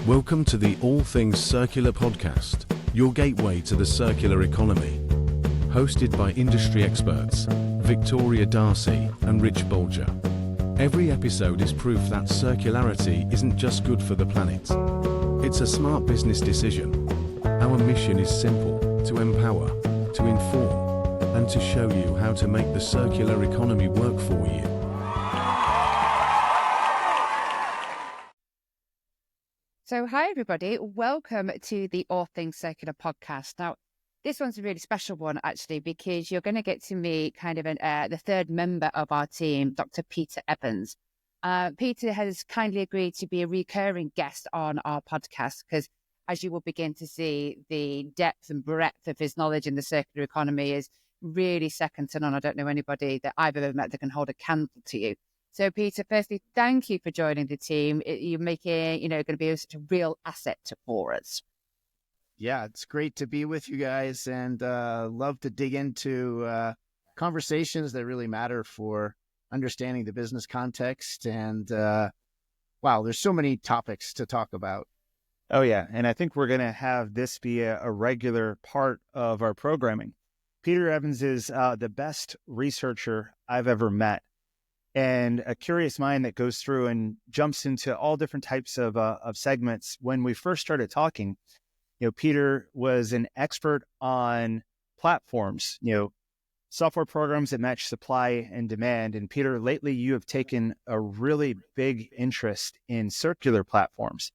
Welcome to the All Things Circular podcast, your gateway to the circular economy. Hosted by industry experts, Victoria Darcy and Rich Bolger. Every episode is proof that circularity isn't just good for the planet. It's a smart business decision. Our mission is simple: to empower, to inform, and to show you how to make the circular economy work for you. So hi everybody, welcome to the All Things Circular podcast. Now, this one's a really special one actually, because you're going to get to meet kind of the third member of our team, Dr. Peter Evans. Peter has kindly agreed to be a recurring guest on our podcast because, as you will begin to see, the depth and breadth of his knowledge in the circular economy is really second to none. I don't know anybody that I've ever met that can hold a candle to you. So, Peter, firstly, thank you for joining the team. You're making, going to be such a real asset for us. Yeah, it's great to be with you guys, and love to dig into conversations that really matter for understanding the business context. And wow, there's so many topics to talk about. Oh, yeah. And I think we're going to have this be a regular part of our programming. Peter Evans is the best researcher I've ever met, and a curious mind that goes through and jumps into all different types of segments. When we first started talking, Peter was an expert on platforms, software programs that match supply and demand. And Peter, lately you have taken a really big interest in circular platforms.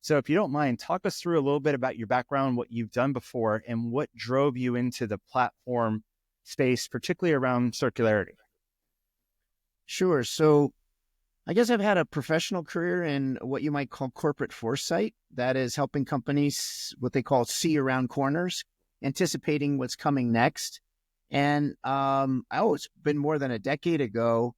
So if you don't mind, talk us through a little bit about your background, what you've done before, and what drove you into the platform space, particularly around circularity. Sure. So I guess I've had a professional career in what you might call corporate foresight. That is helping companies, what they call see around corners, anticipating what's coming next. And it's been more than a decade ago,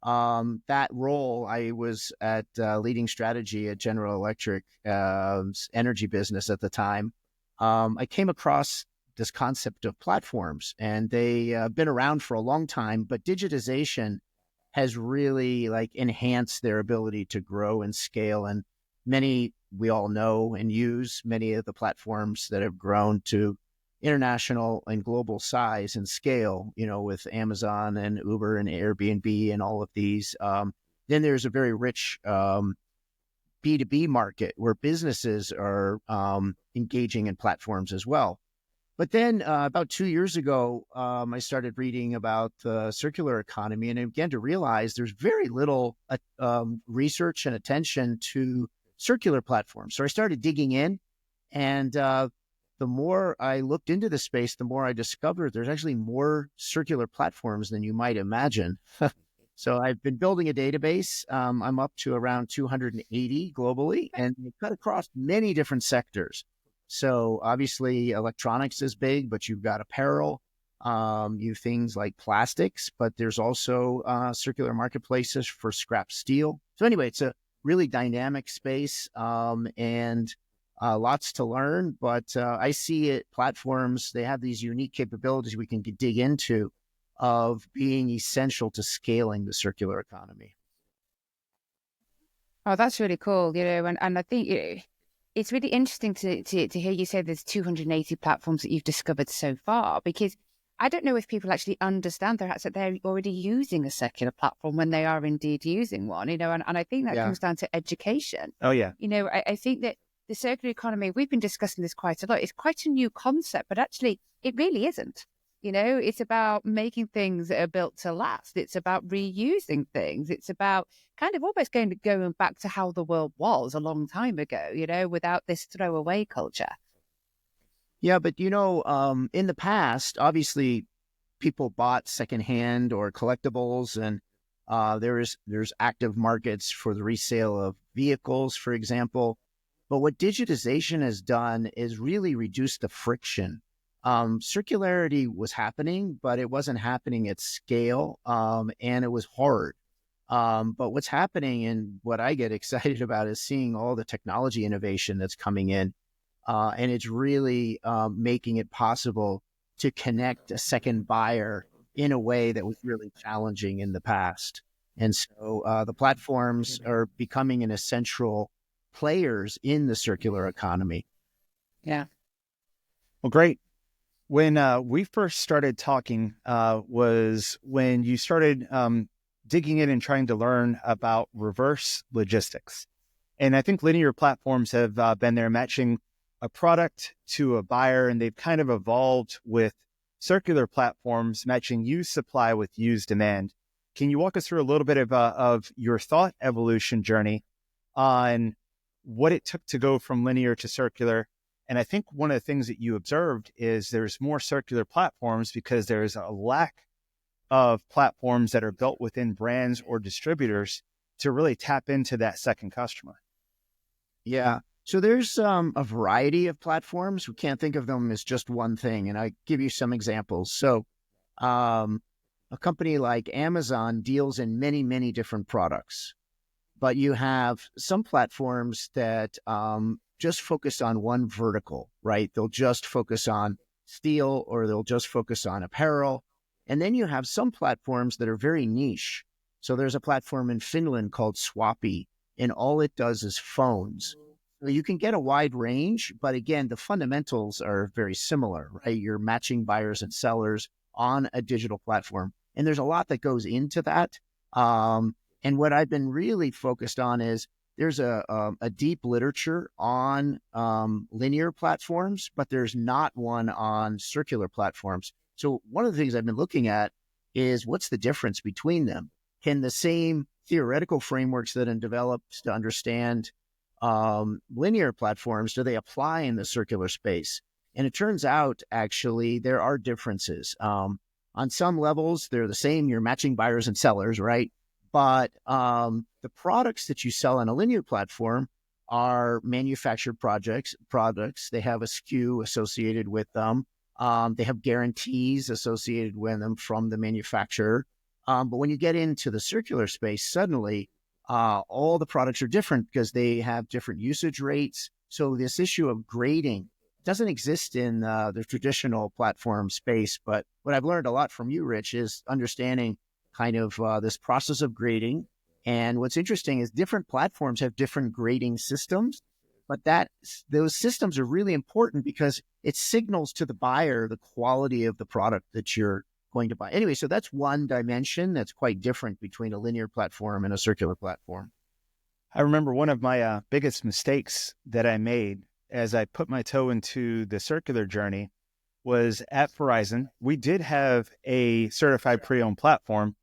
that role, I was at leading strategy at General Electric, energy business at the time. I came across this concept of platforms, and they been around for a long time, but digitization has really enhanced their ability to grow and scale. And we all know and use many of the platforms that have grown to international and global size and scale, with Amazon and Uber and Airbnb and all of these. Then there's a very rich B2B market where businesses are engaging in platforms as well. But then about 2 years ago, I started reading about the circular economy, and I began to realize there's very little research and attention to circular platforms. So I started digging in, and the more I looked into the space, the more I discovered there's actually more circular platforms than you might imagine. So I've been building a database. I'm up to around 280 globally, and we cut across many different sectors. So obviously electronics is big, but you've got apparel, you things like plastics, but there's also circular marketplaces for scrap steel. So anyway, it's a really dynamic space, and lots to learn, but I see it, platforms, they have these unique capabilities we can dig into of being essential to scaling the circular economy. Oh, that's really cool, and I think it's really interesting to hear you say there's 280 platforms that you've discovered so far, because I don't know if people actually understand perhaps that they're already using a circular platform when they are indeed using one, and I think that comes down to education. Oh, yeah. I think that the circular economy, we've been discussing this quite a lot. It's quite a new concept, but actually it really isn't. It's about making things that are built to last. It's about reusing things. It's about kind of almost going back to how the world was a long time ago, without this throwaway culture. Yeah, but in the past, obviously, people bought secondhand or collectibles, and there's active markets for the resale of vehicles, for example. But what digitization has done is really reduce the friction. Circularity was happening, but it wasn't happening at scale, and it was hard. But what's happening, and what I get excited about, is seeing all the technology innovation that's coming in. And it's really making it possible to connect a second buyer in a way that was really challenging in the past. And so the platforms are becoming an essential players in the circular economy. Yeah. Well, great. When we first started talking was when you started digging in and trying to learn about reverse logistics. And I think linear platforms have been there matching a product to a buyer, and they've kind of evolved with circular platforms matching used supply with used demand. Can you walk us through a little bit of your thought evolution journey on what it took to go from linear to circular? And I think one of the things that you observed is there's more circular platforms because there's a lack of platforms that are built within brands or distributors to really tap into that second customer. Yeah. So there's a variety of platforms. We can't think of them as just one thing. And I give you some examples. So a company like Amazon deals in many, many different products. But you have some platforms that just focus on one vertical, right? They'll just focus on steel, or they'll just focus on apparel. And then you have some platforms that are very niche. So there's a platform in Finland called Swappy, and all it does is phones. So you can get a wide range, but again, the fundamentals are very similar, right? You're matching buyers and sellers on a digital platform. And there's a lot that goes into that. And what I've been really focused on is there's a deep literature on linear platforms, but there's not one on circular platforms. So one of the things I've been looking at is what's the difference between them? Can the same theoretical frameworks that are developed to understand linear platforms, do they apply in the circular space? And it turns out, actually, there are differences. On some levels, they're the same. You're matching buyers and sellers, right? But the products that you sell on a linear platform are manufactured products. They have a SKU associated with them. They have guarantees associated with them from the manufacturer. But when you get into the circular space, suddenly all the products are different because they have different usage rates. So this issue of grading doesn't exist in the traditional platform space. But what I've learned a lot from you, Rich, is understanding kind of this process of grading. And what's interesting is different platforms have different grading systems, but those systems are really important because it signals to the buyer the quality of the product that you're going to buy. Anyway, so that's one dimension that's quite different between a linear platform and a circular platform. I remember one of my biggest mistakes that I made as I put my toe into the circular journey was at Verizon. We did have a certified pre-owned platform,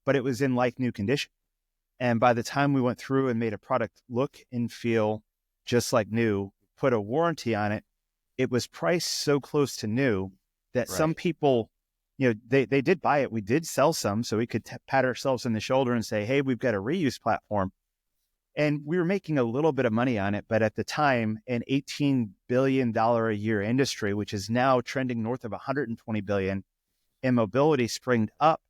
but it was in like new condition. And by the time we went through and made a product look and feel just like new, put a warranty on it, it was priced so close to new that some people, they did buy it. We did sell some, so we could pat ourselves on the shoulder and say, hey, we've got a reuse platform. And we were making a little bit of money on it, but at the time, an $18 billion a year industry, which is now trending north of $120 billion, and mobility springed up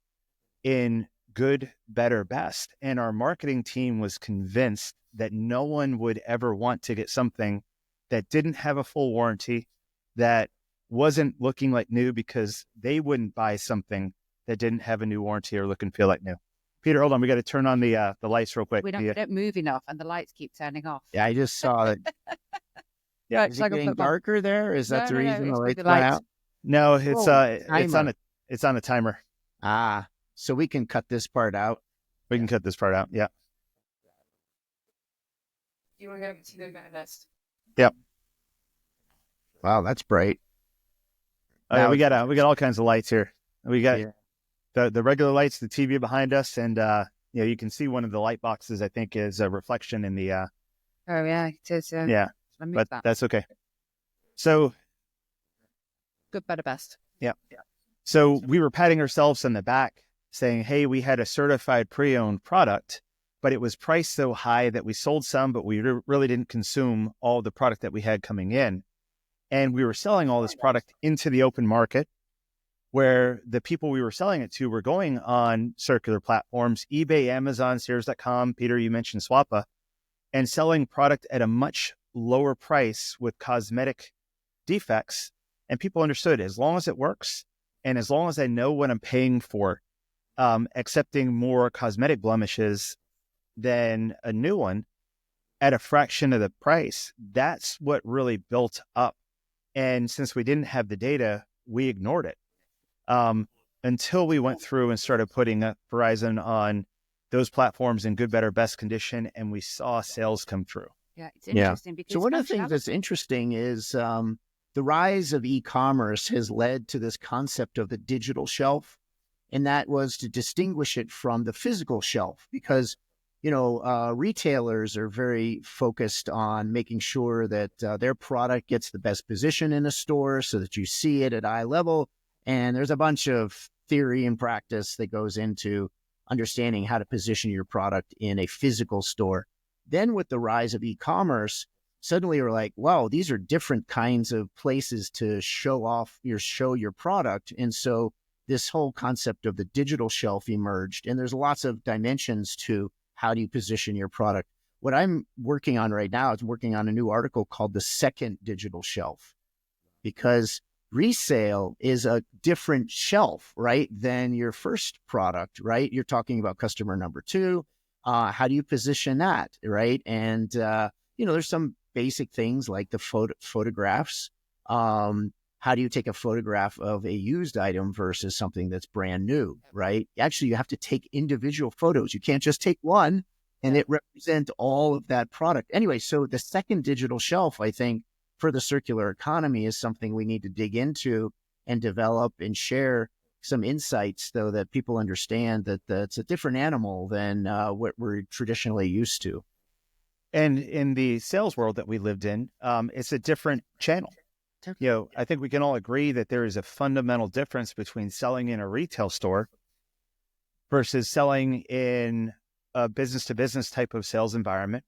in good, better, best. And our marketing team was convinced that no one would ever want to get something that didn't have a full warranty, that wasn't looking like new, because they wouldn't buy something that didn't have a new warranty or look and feel like new. Peter, hold on. We got to turn on the lights real quick. We don't move enough and the lights keep turning off. Yeah, I just saw it. Yeah, Is it getting darker there? Is that the reason the lights went out? No, it's on a timer. So we can cut this part out. We can cut this part out. Yeah. You want to go to the list? Yep. Wow, that's bright. We got all kinds of lights here. We got the regular lights, the TV behind us, and you can see one of the light boxes, I think, is a reflection in the. Oh yeah, it is. Yeah, but that's okay. So. Good, better, best. Yeah. So we were patting ourselves on the back, saying, hey, we had a certified pre-owned product, but it was priced so high that we sold some, but we really didn't consume all the product that we had coming in. And we were selling all this product into the open market, where the people we were selling it to were going on circular platforms, eBay, Amazon, Sears.com, Peter, you mentioned Swappa, and selling product at a much lower price with cosmetic defects. And people understood, as long as it works, and as long as I know what I'm paying for, accepting more cosmetic blemishes than a new one, at a fraction of the price. That's what really built up. And since we didn't have the data, we ignored it until we went through and started putting Verizon on those platforms in good, better, best condition, and we saw sales come through. Yeah, it's interesting because so one of the things that's interesting is the rise of e-commerce has led to this concept of the digital shelf, and that was to distinguish it from the physical shelf because retailers are very focused on making sure that their product gets the best position in a store so that you see it at eye level. And there's a bunch of theory and practice that goes into understanding how to position your product in a physical store. Then with the rise of e-commerce, suddenly we're like, wow, these are different kinds of places to show your product. And so this whole concept of the digital shelf emerged, and there's lots of dimensions to how do you position your product. What I'm working on right now is working on a new article called The Second Digital Shelf, because resale is a different shelf, right, than your first product, right? You're talking about customer number two. How do you position that, right? And, there's some basic things like the photographs. How do you take a photograph of a used item versus something that's brand new, right? Actually, you have to take individual photos. You can't just take one and it represent all of that product. Anyway, so the second digital shelf, I think, for the circular economy is something we need to dig into and develop and share some insights so that people understand that it's a different animal than what we're traditionally used to. And in the sales world that we lived in, it's a different channel. I think we can all agree that there is a fundamental difference between selling in a retail store versus selling in a business-to-business type of sales environment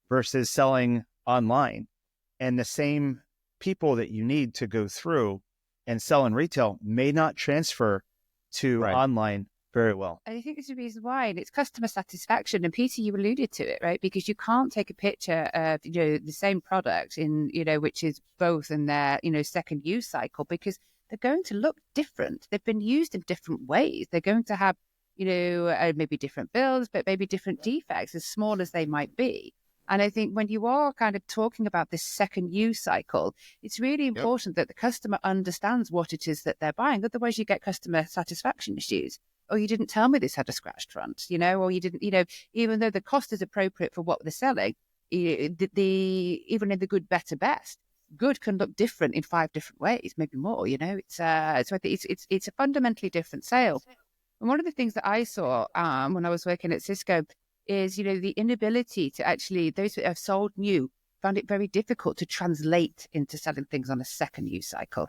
versus selling online. And the same people that you need to go through and sell in retail may not transfer to online very well. I think it's the reason why, and it's customer satisfaction. And Peter, you alluded to it, right? Because you can't take a picture of, the same product in, which is both in their, second use cycle, because they're going to look different. They've been used in different ways. They're going to have, maybe different builds, but maybe different defects, as small as they might be. And I think when you are kind of talking about this second use cycle, it's really important that the customer understands what it is that they're buying. Otherwise, you get customer satisfaction issues. Oh, you didn't tell me this had a scratched front, or you didn't, even though the cost is appropriate for what they're selling, even in the good, better, best, good can look different in 5 different ways, maybe more. So I think it's a fundamentally different sale. And one of the things that I saw when I was working at Cisco is, the inability to actually, those that have sold new found it very difficult to translate into selling things on a second use cycle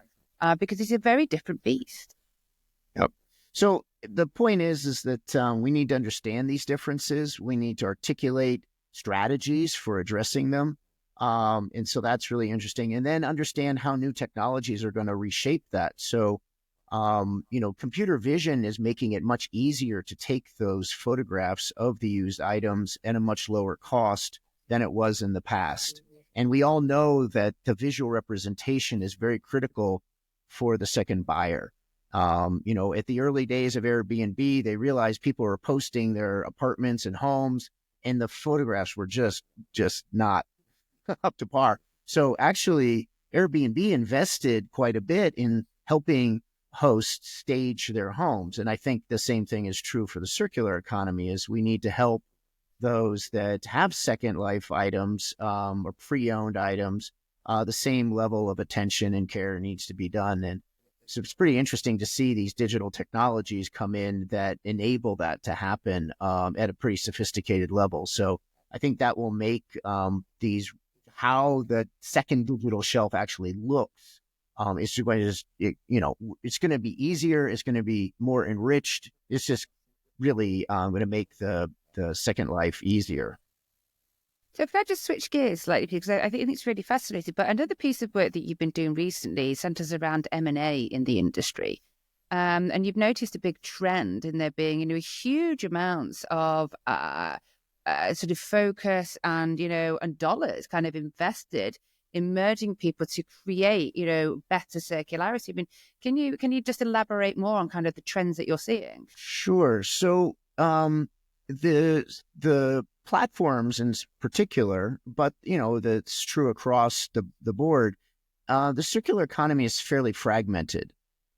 because it's a very different beast. Yep. So the point is that we need to understand these differences. We need to articulate strategies for addressing them. And so that's really interesting. And then understand how new technologies are going to reshape that. So, computer vision is making it much easier to take those photographs of the used items at a much lower cost than it was in the past. And we all know that the visual representation is very critical for the second buyer. At the early days of Airbnb, they realized people were posting their apartments and homes, and the photographs were just not up to par. So actually, Airbnb invested quite a bit in helping hosts stage their homes. And I think the same thing is true for the circular economy, is we need to help those that have second life items or pre-owned items. The same level of attention and care needs to be done. And so it's pretty interesting to see these digital technologies come in that enable that to happen at a pretty sophisticated level. So I think that will make how the second digital shelf actually looks. It's going to it's going to be easier. It's going to be more enriched. It's just really going to make the second life easier. So if I just switch gears slightly, because I think it's really fascinating, but another piece of work that you've been doing recently centers around M&A in the industry. And you've noticed a big trend in there being, huge amounts of sort of focus and, and dollars kind of invested in merging people to create, better circularity. I mean, can you just elaborate more on kind of the trends that you're seeing? Sure. So the platforms in particular, but that's true across the board. The circular economy is fairly fragmented.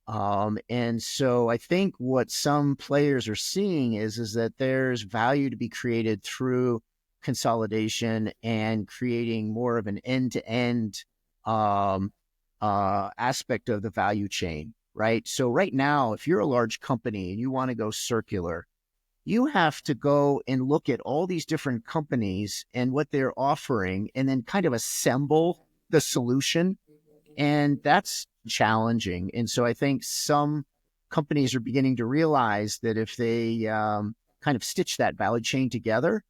And so I think what some players are seeing is that there's value to be created through consolidation and creating more of an end-to-end aspect of the value chain, right? So right now, if you're a large company and you want to go circular, you have to go and look at all these different companies and what they're offering and then kind of assemble the solution. And that's challenging. And so I think some companies are beginning to realize that if they kind of stitch that value chain together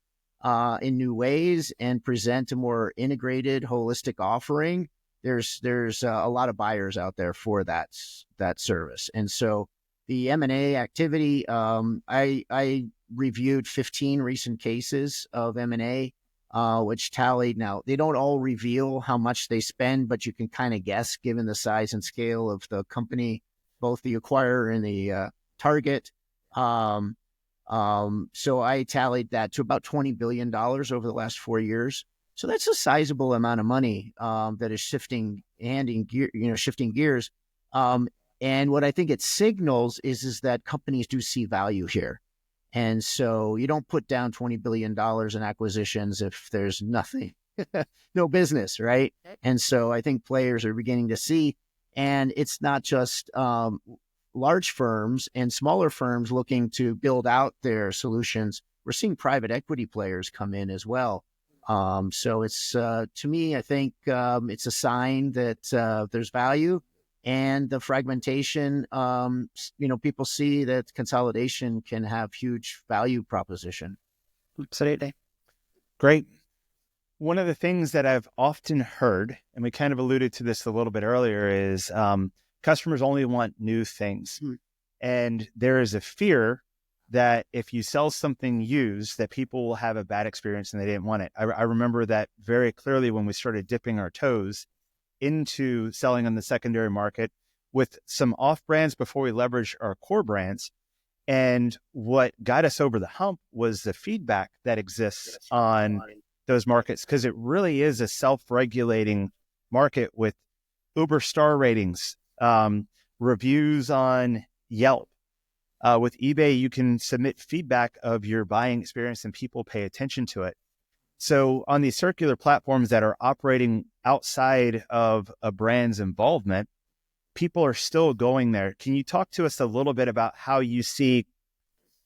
in new ways and present a more integrated, holistic offering, there's a lot of buyers out there for that service. And so the M&A activity, I reviewed 15 recent cases of M&A, which tallied. Now, they don't all reveal how much they spend, but you can kind of guess given the size and scale of the company, both the acquirer and the target. So I tallied that to about $20 billion over the last 4 years. So that's a sizable amount of money that is shifting gears. And what I think it signals is that companies do see value here. And so you don't put down $20 billion in acquisitions if there's nothing, no business, right? And so I think players are beginning to see, and it's not just large firms and smaller firms looking to build out their solutions. We're seeing private equity players come in as well. So it's, to me, I think it's a sign that there's value. And the fragmentation, people see that consolidation can have huge value proposition. Absolutely. Great. One of the things that I've often heard, and we kind of alluded to this a little bit earlier, is customers only want new things. And there is a fear that if you sell something used, that people will have a bad experience and they didn't want it. I remember that very clearly when we started dipping our toes into selling on the secondary market with some off brands before we leveraged our core brands. And what got us over the hump was the feedback that exists on those markets, because it really is a self-regulating market with Uber star ratings, reviews on Yelp. With eBay, you can submit feedback of your buying experience and people pay attention to it. So on these circular platforms that are operating outside of a brand's involvement, people are still going there. Can you talk to us a little bit about how you see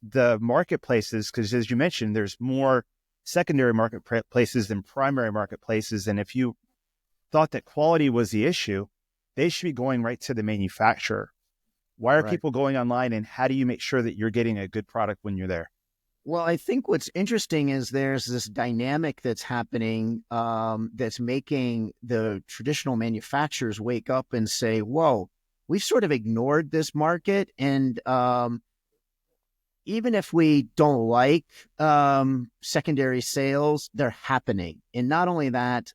the marketplaces? Because as you mentioned, there's more secondary marketplaces than primary marketplaces. And if you thought that quality was the issue, they should be going right to the manufacturer. Why are people going online, and how do you make sure that you're getting a good product when you're there? Well, I think what's interesting is there's this dynamic that's happening that's making the traditional manufacturers wake up and say, whoa, we've sort of ignored this market. And even if we don't like secondary sales, they're happening. And not only that,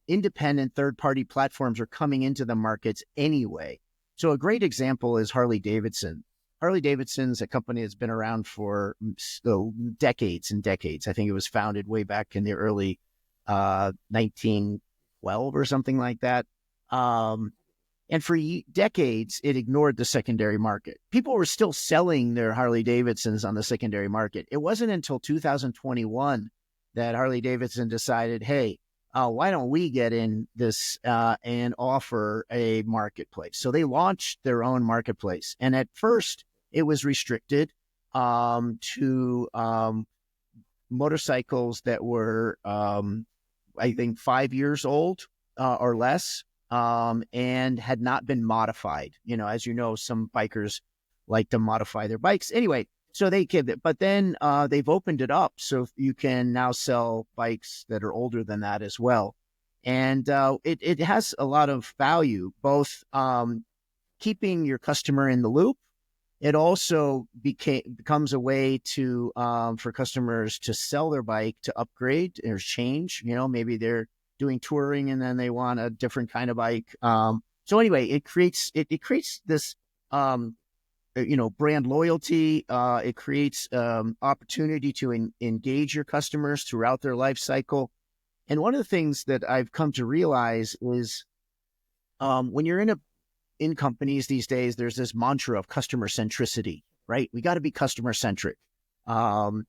independent third-party platforms are coming into the markets anyway. So a great example is Harley-Davidson. Harley-Davidson's a company that's been around for decades and decades. I think it was founded way back in the early 1912 or something like that. And for decades, it ignored the secondary market. People were still selling their Harley-Davidsons on the secondary market. It wasn't until 2021 that Harley-Davidson decided, hey, why don't we get in this and offer a marketplace? So they launched their own marketplace. And at first, it was restricted to motorcycles that were, I think, 5 years old or less and had not been modified. As you know, some bikers like to modify their bikes. Anyway, so they kept it. But then they've opened it up so you can now sell bikes that are older than that as well. And it has a lot of value, both keeping your customer in the loop. It also becomes a way to for customers to sell their bike, to upgrade or change. Maybe they're doing touring and then they want a different kind of bike. So anyway, it creates this brand loyalty. It creates opportunity to engage your customers throughout their life cycle. And one of the things that I've come to realize is when you're in companies these days, there's this mantra of customer centricity, right? We got to be customer centric. And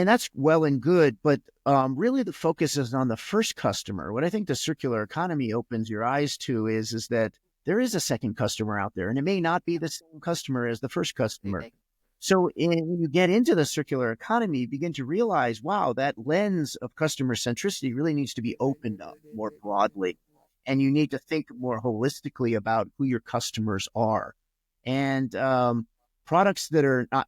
that's well and good, but really the focus is on the first customer. What I think the circular economy opens your eyes to is that there is a second customer out there, and it may not be the same customer as the first customer. So when you get into the circular economy, you begin to realize, wow, that lens of customer centricity really needs to be opened up more broadly. And you need to think more holistically about who your customers are. And products that are not,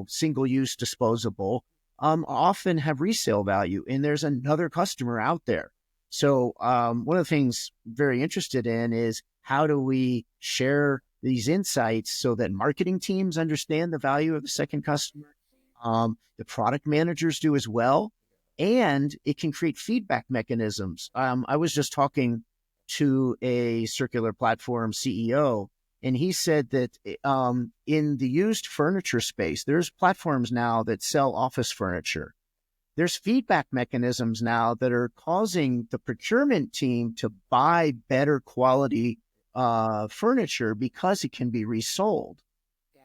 single-use disposable often have resale value, and there's another customer out there. So one of the things I'm very interested in is how do we share these insights so that marketing teams understand the value of the second customer, the product managers do as well, and it can create feedback mechanisms. I was just talking to a circular platform CEO, and he said that in the used furniture space, there's platforms now that sell office furniture. There's feedback mechanisms now that are causing the procurement team to buy better quality furniture because it can be resold,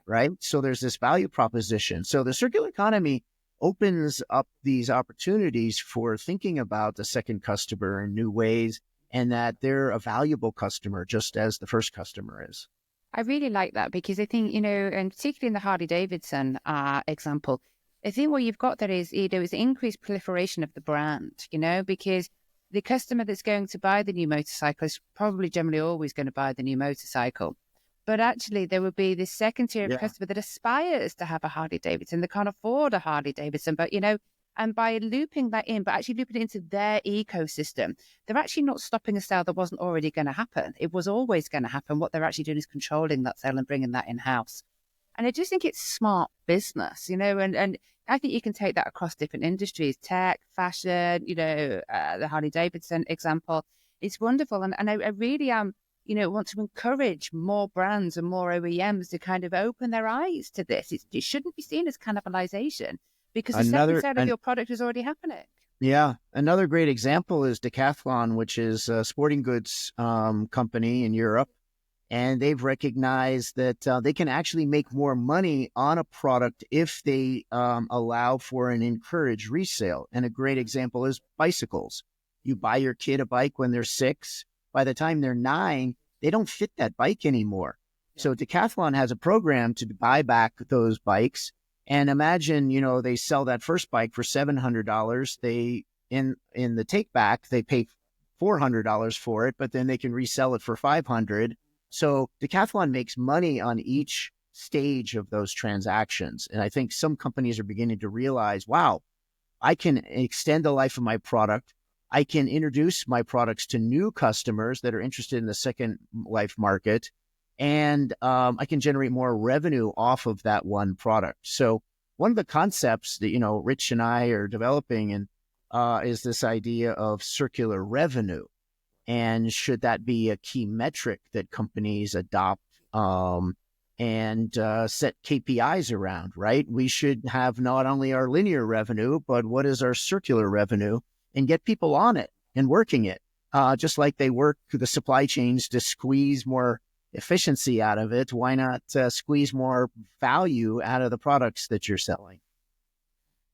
right? So there's this value proposition. So the circular economy opens up these opportunities for thinking about the second customer in new ways, and that they're a valuable customer just as the first customer is. I really like that because I think, and particularly in the Harley-Davidson example, I think what you've got there is, is increased proliferation of the brand, because the customer that's going to buy the new motorcycle is probably generally always going to buy the new motorcycle. But actually, there would be this second tier of customer that aspires to have a Harley-Davidson. They can't afford a Harley-Davidson, but, and by looping that in, but actually looping it into their ecosystem, they're actually not stopping a sale that wasn't already going to happen. It was always going to happen. What they're actually doing is controlling that sale and bringing that in-house. And I just think it's smart business, and I think you can take that across different industries, tech, fashion, the Harley-Davidson example. It's wonderful. And I really want to encourage more brands and more OEMs to kind of open their eyes to this. It shouldn't be seen as cannibalization because the second sale of your product is already happening. Yeah. Another great example is Decathlon, which is a sporting goods company in Europe. And they've recognized that they can actually make more money on a product if they allow for and encourage resale. And a great example is bicycles. You buy your kid a bike when they're 6. By the time they're 9, they don't fit that bike anymore. So Decathlon has a program to buy back those bikes. And imagine, they sell that first bike for $700. They in the take back, they pay $400 for it, but then they can resell it for $500. So Decathlon makes money on each stage of those transactions. And I think some companies are beginning to realize, wow, I can extend the life of my product. I can introduce my products to new customers that are interested in the second life market. And I can generate more revenue off of that one product. So one of the concepts that, Rich and I are developing is this idea of circular revenue. And should that be a key metric that companies adopt and set KPIs around, right? We should have not only our linear revenue, but what is our circular revenue, and get people on it and working it, just like they work the supply chains to squeeze more efficiency out of it. Why not squeeze more value out of the products that you're selling?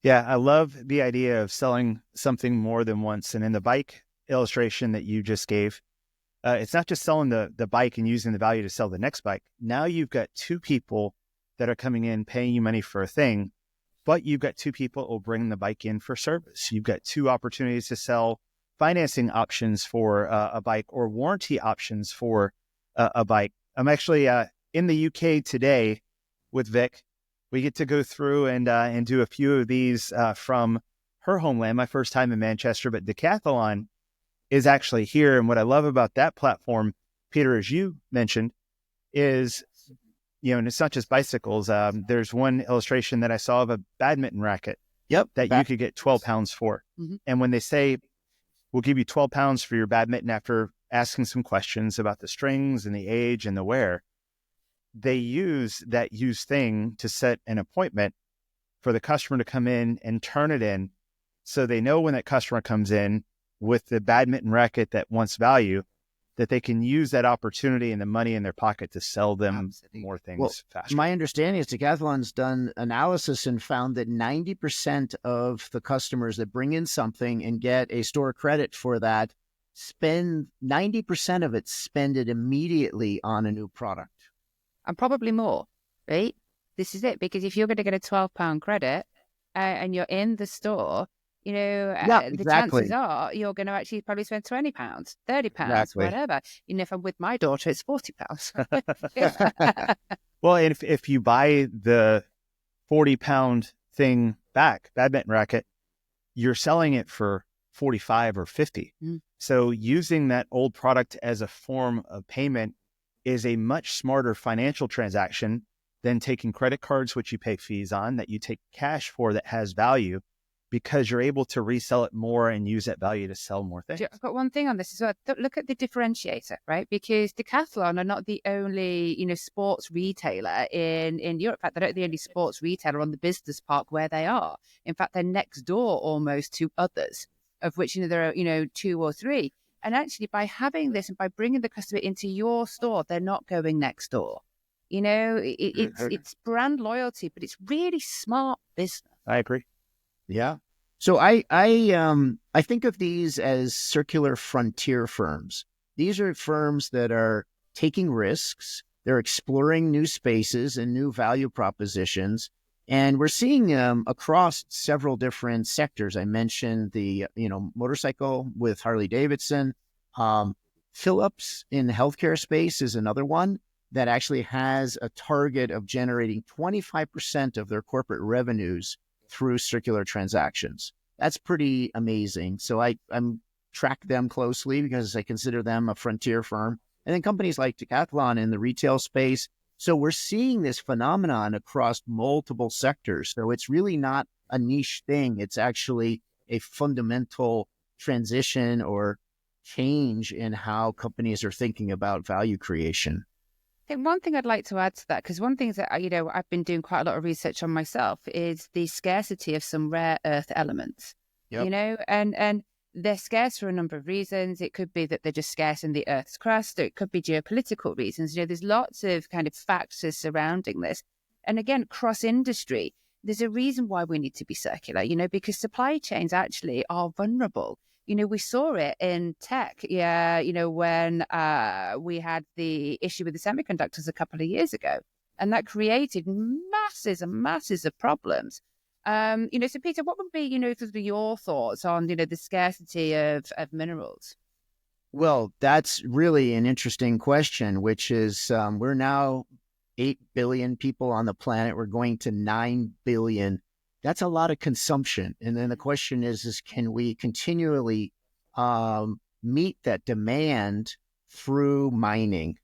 Yeah, I love the idea of selling something more than once. And in the bike illustration that you just gave, it's not just selling the bike and using the value to sell the next bike. Now you've got 2 people that are coming in paying you money for a thing, but you've got 2 people who will bring the bike in for service. You've got 2 opportunities to sell financing options for a bike or warranty options for a bike. I'm actually in the UK today with Vic. We get to go through and do a few of these from her homeland, my first time in Manchester, but Decathlon is actually here. And what I love about that platform, Peter, as you mentioned, is, and it's not just bicycles. There's one illustration that I saw of a badminton racket that you could get £12 for. Mm-hmm. And when they say, we'll give you £12 for your badminton after asking some questions about the strings and the age and the wear, they use that used thing to set an appointment for the customer to come in and turn it in. So they know when that customer comes in with the badminton racket that wants value, that they can use that opportunity and the money in their pocket to sell them more things faster. My understanding is Decathlon's done analysis and found that 90% of the customers that bring in something and get a store credit for that spend 90% of it, spend it immediately on a new product. And probably more, right? This is it. Because if you're going to get a £12 credit and you're in the store, the chances are you're going to actually probably spend £20, £30, whatever. If I'm with my daughter, it's £40. Well, and if you buy the 40-pound thing back, badminton racket, you're selling it for 45 or 50. So using that old product as a form of payment is a much smarter financial transaction than taking credit cards, which you pay fees on, that you take cash for that has value, because you're able to resell it more and use that value to sell more things. I've got one thing on this as well. Look at the differentiator, right? Because Decathlon are not the only, sports retailer in Europe. In fact, they're not the only sports retailer on the business park where they are. In fact, they're next door almost to others, of which, there are, 2 or 3. And actually, by having this and by bringing the customer into your store, they're not going next door. It's brand loyalty, but it's really smart business. I agree. Yeah. So I think of these as circular frontier firms. These are firms that are taking risks. They're exploring new spaces and new value propositions. And we're seeing across several different sectors. I mentioned the, motorcycle with Harley-Davidson. Philips in the healthcare space is another one that actually has a target of generating 25% of their corporate revenues through circular transactions. That's pretty amazing. So I'm track them closely because I consider them a frontier firm. And then companies like Decathlon in the retail space. So we're seeing this phenomenon across multiple sectors. So it's really not a niche thing. It's actually a fundamental transition or change in how companies are thinking about value creation. I think one thing I'd like to add to that, because one thing that, I've been doing quite a lot of research on myself, is the scarcity of some rare earth elements, and they're scarce for a number of reasons. It could be that they're just scarce in the Earth's crust, or it could be geopolitical reasons. There's lots of kind of factors surrounding this. And again, cross-industry, there's a reason why we need to be circular, because supply chains actually are vulnerable. We saw it in tech, when we had the issue with the semiconductors a couple of years ago, and that created masses and masses of problems. So Peter, what would be, your thoughts on, the scarcity of minerals? Well, that's really an interesting question, which is we're now 8 billion people on the planet. We're going to 9 billion. That's a lot of consumption. And then the question is can we continually meet that demand through mining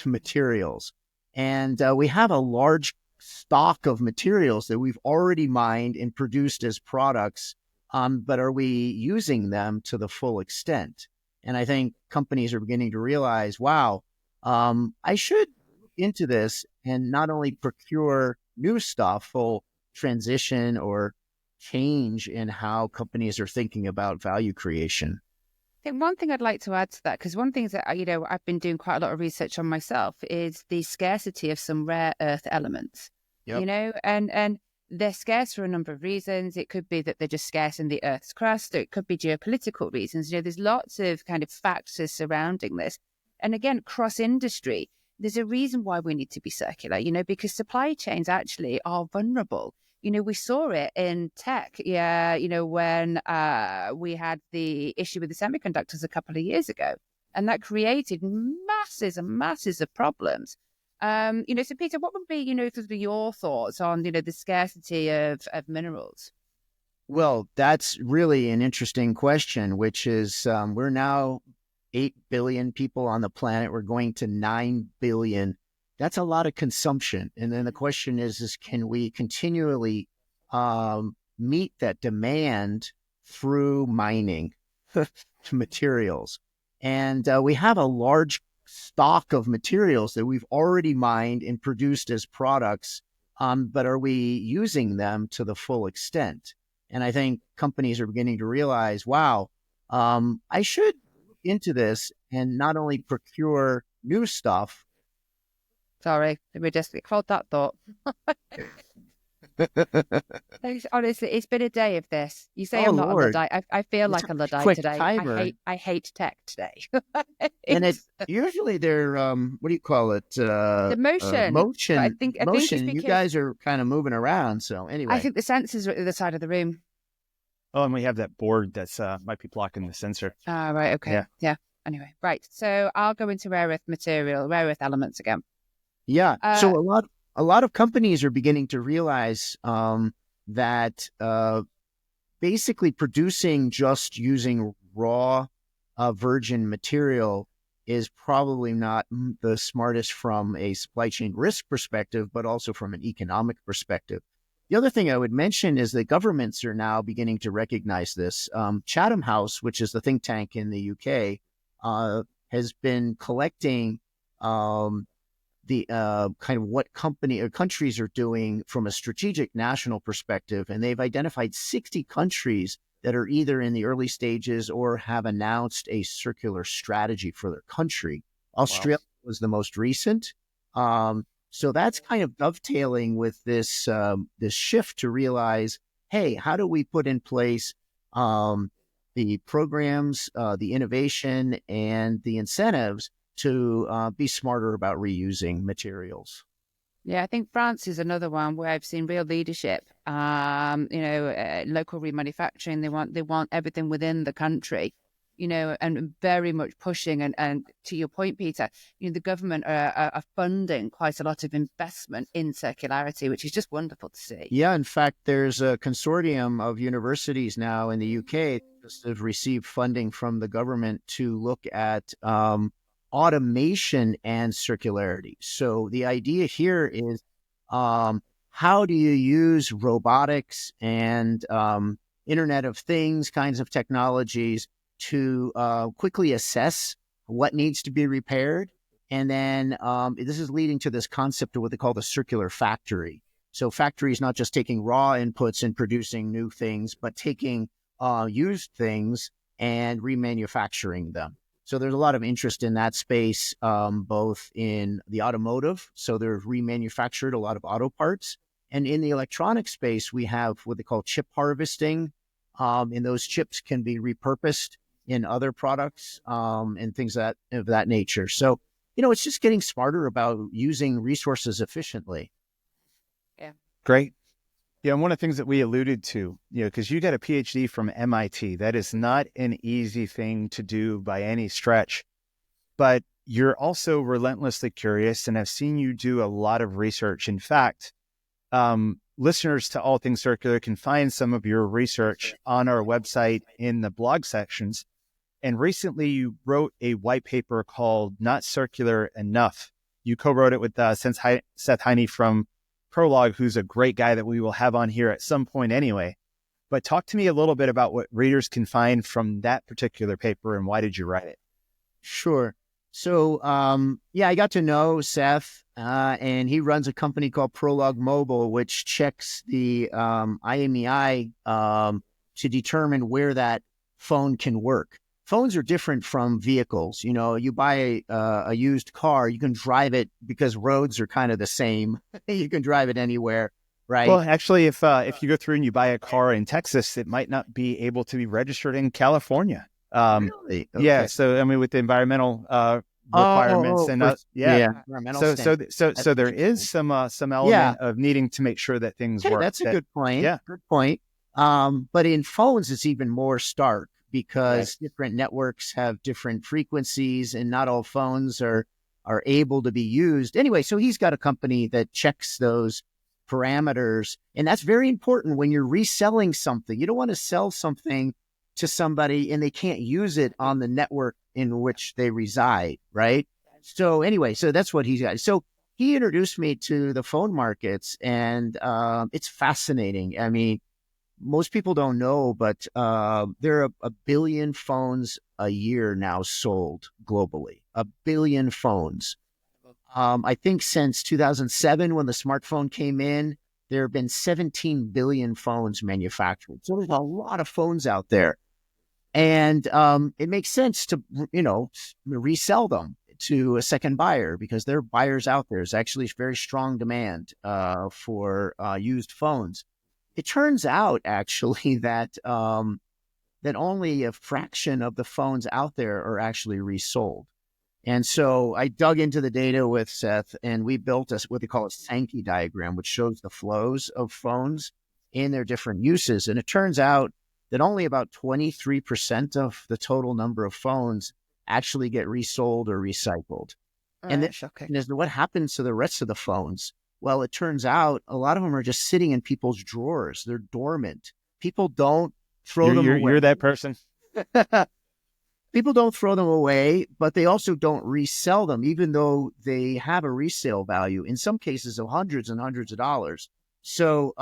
materials? And we have a large stock of materials that we've already mined and produced as products, but are we using them to the full extent? And I think companies are beginning to realize, wow, I should look into this and not only procure new stuff, full transition or change in how companies are thinking about value creation. I think one thing I'd like to add to that, because one thing that, I've been doing quite a lot of research on myself, is the scarcity of some rare earth elements, and they're scarce for a number of reasons. It could be that they're just scarce in the Earth's crust, or it could be geopolitical reasons. There's lots of kind of factors surrounding this. And again, cross-industry, there's a reason why we need to be circular, because supply chains actually are vulnerable. We saw it in tech, when we had the issue with the semiconductors a couple of years ago, and that created masses and masses of problems. So Peter, what would be, your thoughts on, the scarcity of minerals? Well, that's really an interesting question, which is we're now 8 billion people on the planet. We're going to 9 billion. That's a lot of consumption. And then the question is can we continually meet that demand through mining materials? And we have a large stock of materials that we've already mined and produced as products, but are we using them to the full extent? And I think companies are beginning to realize, wow, I should look into this and not only procure new stuff. Sorry, we just hold that thought. Honestly, it's been a day of this. You say Oh, I'm not a Lord. Luddite. I feel It's like a a Luddite quick today. timer. I hate tech today. And It's usually they're what do you call it? the motion. But I think it's Motion. You because guys are kind of moving around. So I anyway, think the sensors are at the other side of the room. Oh, and we have that board that's might be blocking the sensor. Ah, right. Okay. Yeah. Anyway, right. So I'll go into rare earth elements again. yeah. So a lot of companies are beginning to realize that basically producing just using raw virgin material is probably not the smartest from a supply chain risk perspective, but also from an economic perspective. The other thing I would mention is that governments are now beginning to recognize this. Chatham House, which is the think tank in the UK, has been collecting the kind of what company or countries are doing from a strategic national perspective. And they've identified 60 countries that are either in the early stages or have announced a circular strategy for their country. Australia was the most recent. So that's kind of dovetailing with this this shift to realize, hey, how do we put in place the programs, the innovation, and the incentives to be smarter about reusing materials? Yeah, I think France is another one where I've seen real leadership. Local remanufacturing. They want everything within the country, and very much pushing. And to your point, Peter, the government are funding quite a lot of investment in circularity, which is just wonderful to see. Yeah, in fact, there's a consortium of universities now in the UK that have received funding from the government to look at automation and circularity. So the idea here is how do you use robotics and Internet of Things kinds of technologies to quickly assess what needs to be repaired? And then this is leading to this concept of what they call the circular factory. So factory is not just taking raw inputs and producing new things, but taking used things and remanufacturing them. So there's a lot of interest in that space, both in the automotive. So they're remanufactured a lot of auto parts. And in the electronic space, we have what they call chip harvesting. And those chips can be repurposed in other products and things of that nature. So, it's just getting smarter about using resources efficiently. Yeah. Great. Yeah, and one of the things that we alluded to, because you got a PhD from MIT, that is not an easy thing to do by any stretch, but you're also relentlessly curious, and I've seen you do a lot of research. In fact, listeners to All Things Circular can find some of your research on our website in the blog sections. And recently you wrote a white paper called Not Circular Enough. You co-wrote it with Seth Heine from Prologue, who's a great guy that we will have on here at some point anyway. But talk to me a little bit about what readers can find from that particular paper and why did you write it? Sure. So, I got to know Seth, and he runs a company called Prologue Mobile, which checks the IMEI to determine where that phone can work. Phones are different from vehicles. You buy a used car, you can drive it because roads are kind of the same. You can drive it anywhere, right? Well, actually, if you go through and you buy a car in Texas, it might not be able to be registered in California. Really? Okay. Yeah. So, with the environmental requirements environmental So there is some element of needing to make sure that things work. That's a good point. Yeah. Good point. But in phones, it's even more stark because different networks have different frequencies and not all phones are able to be used. Anyway, so he's got a company that checks those parameters. And that's very important when you're reselling something. You don't want to sell something to somebody and they can't use it on the network in which they reside, right? So anyway, so that's what he's got. So he introduced me to the phone markets and it's fascinating. I mean, most people don't know, but there are a billion phones a year now sold globally. A billion phones. I think since 2007, when the smartphone came in, there have been 17 billion phones manufactured. So there's a lot of phones out there. And it makes sense to, resell them to a second buyer because there are buyers out there. There's actually very strong demand for used phones. It turns out actually that that only a fraction of the phones out there are actually resold. And so I dug into the data with Seth, and we built what they call a Sankey diagram, which shows the flows of phones in their different uses. And it turns out that only about 23% of the total number of phones actually get resold or recycled. And then, shocking. what happens to the rest of the phones? Well, it turns out a lot of them are just sitting in people's drawers. They're dormant. People don't throw them away. You're that person. People don't throw them away, but they also don't resell them, even though they have a resale value, in some cases of hundreds and hundreds of dollars. So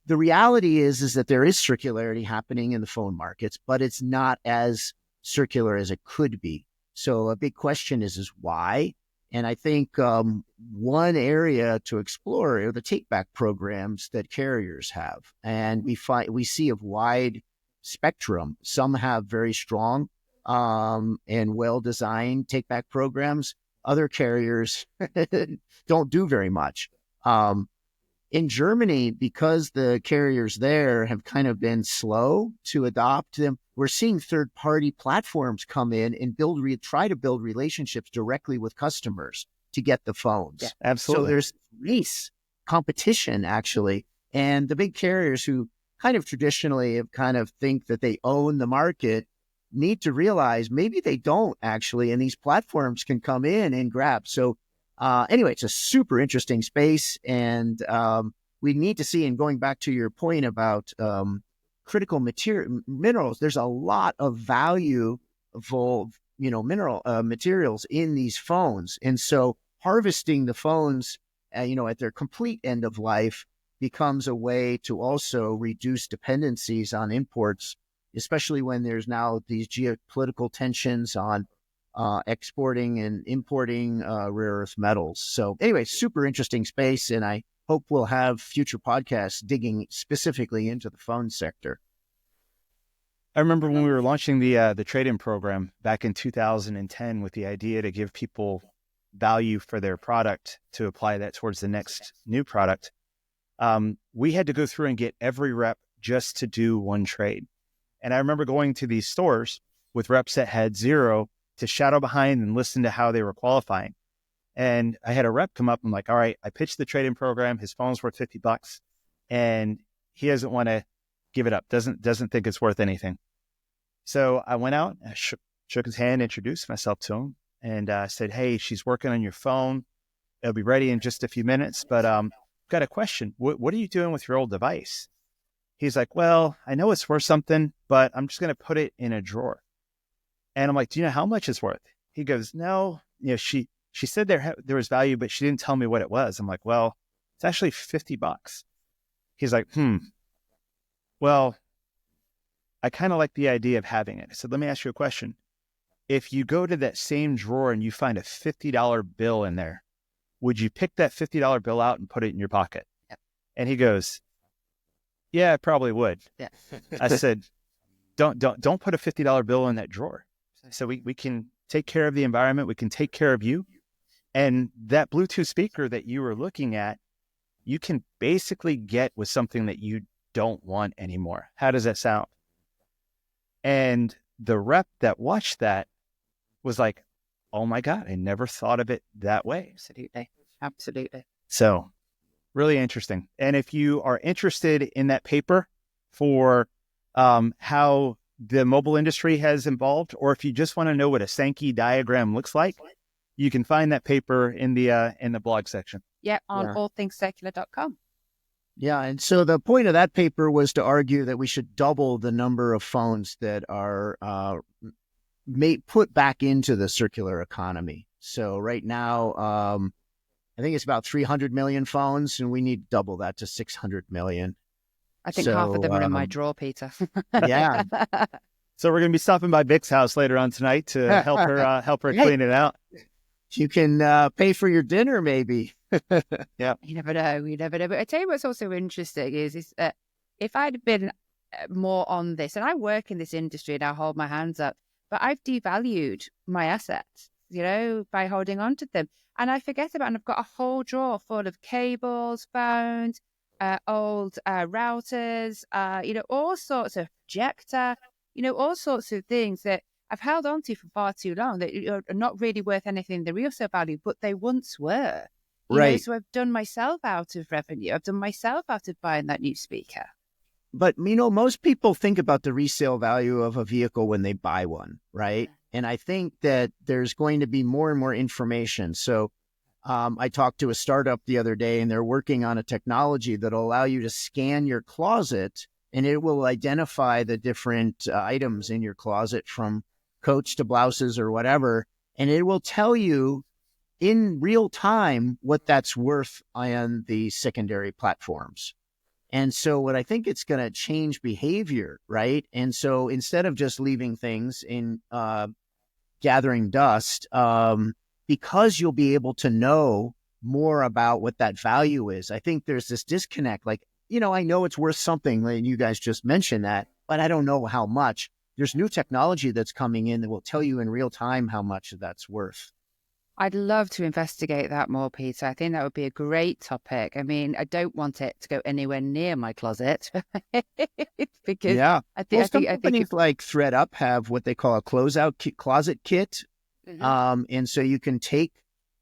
the reality is that there is circularity happening in the phone markets, but it's not as circular as it could be. So a big question is why? And I think one area to explore are the take-back programs that carriers have. And we see a wide spectrum. Some have very strong and well-designed take-back programs. Other carriers don't do very much. In Germany, because the carriers there have kind of been slow to adopt them, we're seeing third-party platforms come in and try to build relationships directly with customers to get the phones. Yeah, absolutely. So there's race, competition, actually. And the big carriers who kind of traditionally have kind of think that they own the market need to realize maybe they don't actually, and these platforms can come in and grab. So anyway, it's a super interesting space, and we need to see, and going back to your point about critical minerals, there's a lot of valuable, materials in these phones. And so harvesting the phones, at their complete end of life becomes a way to also reduce dependencies on imports, especially when there's now these geopolitical tensions on exporting and importing rare earth metals. So anyway, super interesting space, and I hope we'll have future podcasts digging specifically into the phone sector. I remember when we were launching the trade-in program back in 2010 with the idea to give people value for their product to apply that towards the next new product. We had to go through and get every rep just to do one trade. And I remember going to these stores with reps that had zero to shadow behind and listen to how they were qualifying. And I had a rep come up and all right, I pitched the trade-in program. His phone's worth $50 and he doesn't want to give it up. Doesn't think it's worth anything. So I went out, I shook his hand, introduced myself to him, and said, "Hey, she's working on your phone. It'll be ready in just a few minutes, but got a question. What are you doing with your old device?" He's like, "Well, I know it's worth something, but I'm just going to put it in a drawer." And I'm like, "Do you know how much it's worth?" He goes, "No, she said there was value, but she didn't tell me what it was." I'm like, "Well, it's actually $50. He's like, "Well, I kind of like the idea of having it." I said, "Let me ask you a question. If you go to that same drawer and you find a $50 bill in there, would you pick that $50 bill out and put it in your pocket?" Yep. And he goes, "Yeah, I probably would." Yeah. I said, don't put a $50 bill in that drawer. So we can take care of the environment. We can take care of you. And that Bluetooth speaker that you were looking at, you can basically get with something that you don't want anymore. How does that sound? And the rep that watched that was like, "Oh my God, I never thought of it that way." Absolutely. So really interesting. And if you are interested in that paper for how the mobile industry has evolved, or if you just want to know what a Sankey diagram looks like, you can find that paper in the blog section. Yeah, on allthingscircular.com. Yeah, and so the point of that paper was to argue that we should double the number of phones that are put back into the circular economy. So right now, I think it's about 300 million phones, and we need to double that to 600 million. I think half of So, them are in my drawer, Peter. yeah. So we're going to be stopping by Vic's house later on tonight to help her Hey, clean it out. you can pay for your dinner, maybe. Yeah. You never know. You never know. But I tell you what's also interesting is if I'd been more on this, and I work in this industry and I hold my hands up, but I've devalued my assets, by holding on to them. And I forget about, and I've got a whole drawer full of cables, phones, old routers, all sorts of projector, all sorts of things that I've held on to for far too long that are not really worth anything in the resale value, but they once were. Right. So I've done myself out of revenue. I've done myself out of buying that new speaker. But, most people think about the resale value of a vehicle when they buy one, right? And I think that there's going to be more and more information. So I talked to a startup the other day, and they're working on a technology that'll allow you to scan your closet, and it will identify the different items in your closet, from coats to blouses or whatever. And it will tell you in real time what that's worth on the secondary platforms. And so what I think it's going to change behavior, right? And so instead of just leaving things in gathering dust, because you'll be able to know more about what that value is, I think there's this disconnect. Like, I know it's worth something, like you guys just mentioned that, but I don't know how much. There's new technology that's coming in that will tell you in real time how much that's worth. I'd love to investigate that more, Peter. I think that would be a great topic. I mean, I don't want it to go anywhere near my closet because Yeah. I think companies like ThreadUp have what they call a closeout closet kit. And so you can take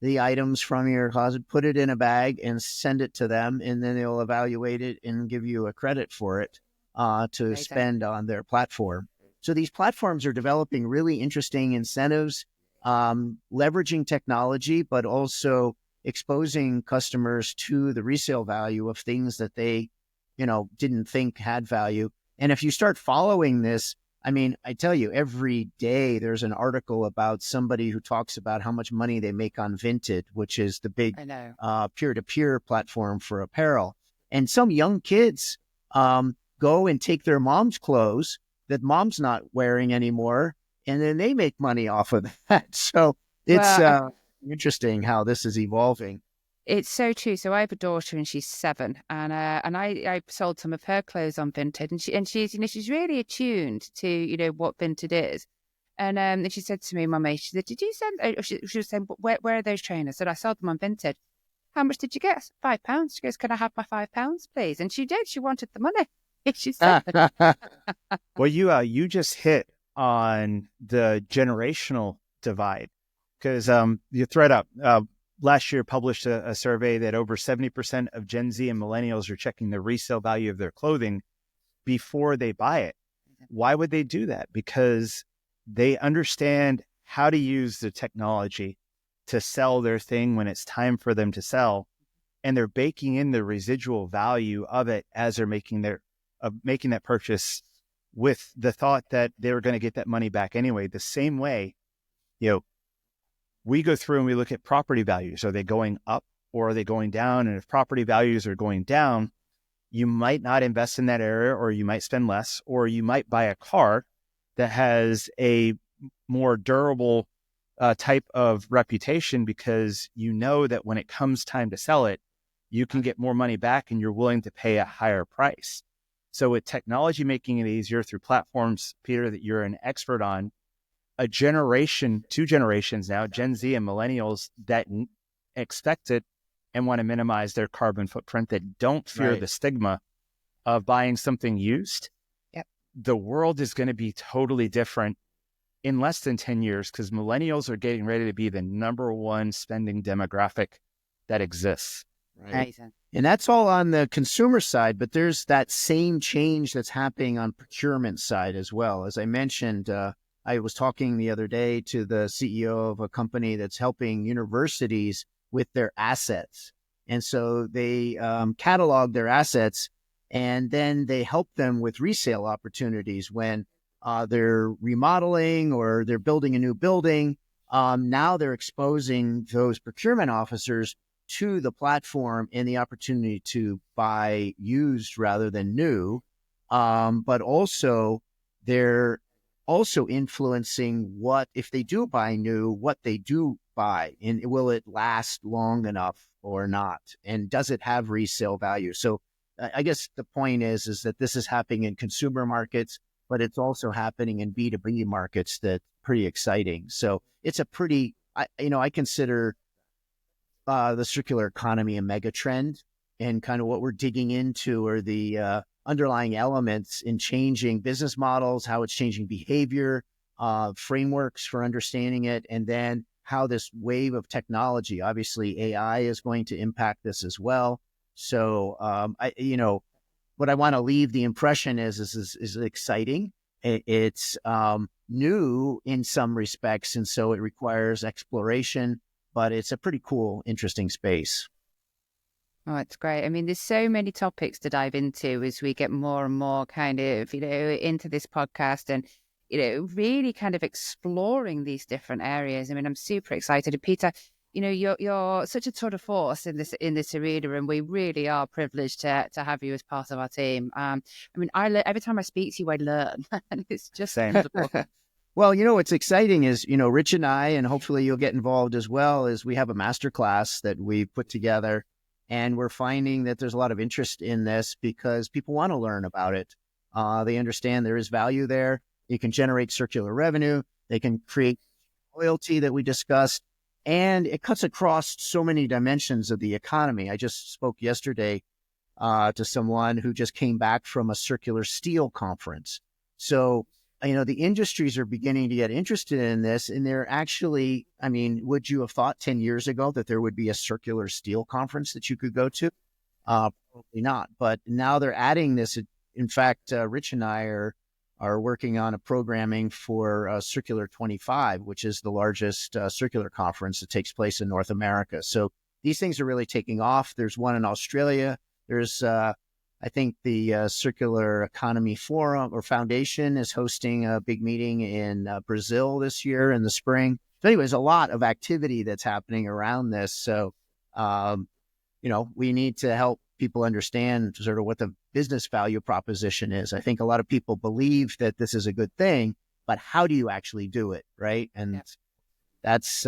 the items from your closet, put it in a bag, and send it to them, and then they'll evaluate it and give you a credit for it to spend on their platform. So these platforms are developing really interesting incentives, leveraging technology, but also exposing customers to the resale value of things that they, didn't think had value. And if you start following this, I mean, I tell you, every day there's an article about somebody who talks about how much money they make on Vinted, which is the big peer-to-peer platform for apparel. And some young kids go and take their mom's clothes that mom's not wearing anymore, and then they make money off of that. So it's interesting how this is evolving. It's so true. So I have a daughter, and she's 7, and I sold some of her clothes on Vinted, and she's really attuned to what Vinted is. And she said to me, "Mummy," she said, "Did you send?" She was saying, "Where are those trainers?" I said, "I sold them on Vinted." "How much did you get?" £5. She goes, "Can I have my £5, please?" And she did. She wanted the money. She said. Well, you just hit on the generational divide, because you ThreadUp last year published a survey that over 70% of Gen Z and millennials are checking the resale value of their clothing before they buy it. Why would they do that? Because they understand how to use the technology to sell their thing when it's time for them to sell, and they're baking in the residual value of it as they're making that purchase, with the thought that they were going to get that money back anyway. The same way, we go through and we look at property values. Are they going up or are they going down? And if property values are going down, you might not invest in that area, or you might spend less, or you might buy a car that has a more durable type of reputation, because you know that when it comes time to sell it, you can get more money back and you're willing to pay a higher price. So with technology making it easier through platforms, Peter, that you're an expert on, a generation, 2 generations now, Gen Z and millennials, that expect it and want to minimize their carbon footprint, that don't fear the stigma of buying something used. Yep. The world is going to be totally different in less than 10 years, because millennials are getting ready to be the number 1 spending demographic that exists. Right. And that's all on the consumer side, but there's that same change that's happening on procurement side as well. As I mentioned, I was talking the other day to the CEO of a company that's helping universities with their assets. And so they catalog their assets, and then they help them with resale opportunities when they're remodeling or they're building a new building. Now they're exposing those procurement officers to the platform and the opportunity to buy used rather than new. But also they're also influencing what, if they do buy new, what they do buy, and will it last long enough or not? And does it have resale value? So I guess the point is that this is happening in consumer markets, but it's also happening in B2B markets that's pretty exciting. So it's a pretty, I consider the circular economy a mega trend, and kind of what we're digging into are the underlying elements in changing business models, how it's changing behavior, frameworks for understanding it, and then how this wave of technology, obviously AI is going to impact this as well. So, what I want to leave the impression is exciting. It's new in some respects, and so it requires exploration, but it's a pretty cool, interesting space. Oh, it's great. I mean, there's so many topics to dive into as we get more and more kind of, into this podcast and, really kind of exploring these different areas. I mean, I'm super excited. And Peter, you're such a tour de force in this arena, and we really are privileged to have you as part of our team. I mean, every time I speak to you, I learn, and it's just wonderful. Well, what's exciting is, Rich and I, and hopefully you'll get involved as well, is we have a masterclass that we put together, and we're finding that there's a lot of interest in this because people want to learn about it. They understand there is value there. You can generate circular revenue. They can create loyalty that we discussed, and it cuts across so many dimensions of the economy. I just spoke yesterday to someone who just came back from a circular steel conference. So, the industries are beginning to get interested in this, and they're actually, would you have thought 10 years ago that there would be a circular steel conference that you could go to? Probably not. But now they're adding this. In fact, Rich and I are working on a programming for Circular 25, which is the largest circular conference that takes place in North America. So these things are really taking off. There's one in Australia. There's I think the Circular Economy Forum or Foundation is hosting a big meeting in Brazil this year in the spring. So anyways, a lot of activity that's happening around this. So, we need to help people understand sort of what the business value proposition is. I think a lot of people believe that this is a good thing, but how do you actually do it, right? And that's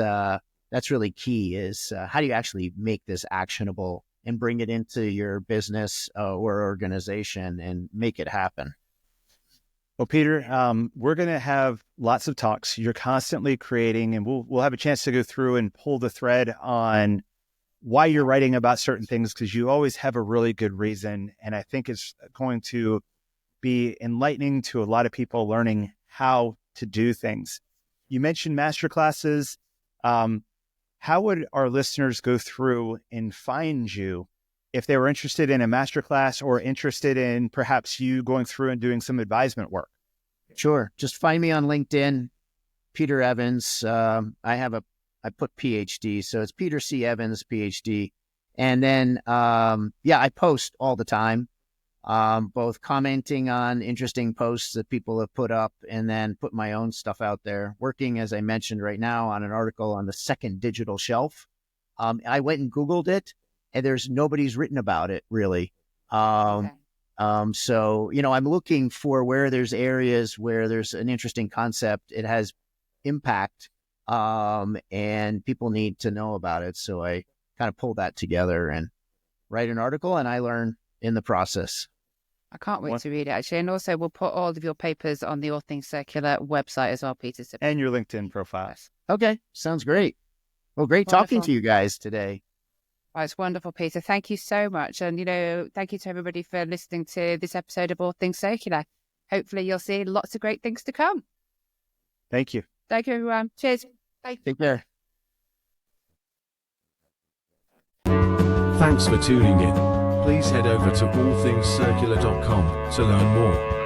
really key is how do you actually make this actionable and bring it into your business or organization and make it happen. Well, Peter, we're going to have lots of talks. You're constantly creating, and we'll have a chance to go through and pull the thread on why you're writing about certain things, because you always have a really good reason. And I think it's going to be enlightening to a lot of people learning how to do things. You mentioned masterclasses. How would our listeners go through and find you if they were interested in a masterclass or interested in perhaps you going through and doing some advisement work? Sure. Just find me on LinkedIn, Peter Evans. I put PhD, so it's Peter C. Evans, PhD. And then, I post all the time, both commenting on interesting posts that people have put up and then put my own stuff out there. Working, as I mentioned right now, on an article on the second digital shelf. I went and Googled it, and nobody's written about it really. So, I'm looking for where there's areas where there's an interesting concept. It has impact, and people need to know about it. So I kind of pull that together and write an article, and I learn in the process. I can't wait to read it, actually. And also, we'll put all of your papers on the All Things Circular website as well, Peter. And your LinkedIn profile. Okay, sounds great. Well, great talking to you guys today. Oh, it's wonderful, Peter. Thank you so much. And, thank you to everybody for listening to this episode of All Things Circular. Hopefully, you'll see lots of great things to come. Thank you. Thank you, everyone. Cheers. Bye. Take care. Thanks for tuning in. Please head over to allthingscircular.com to learn more.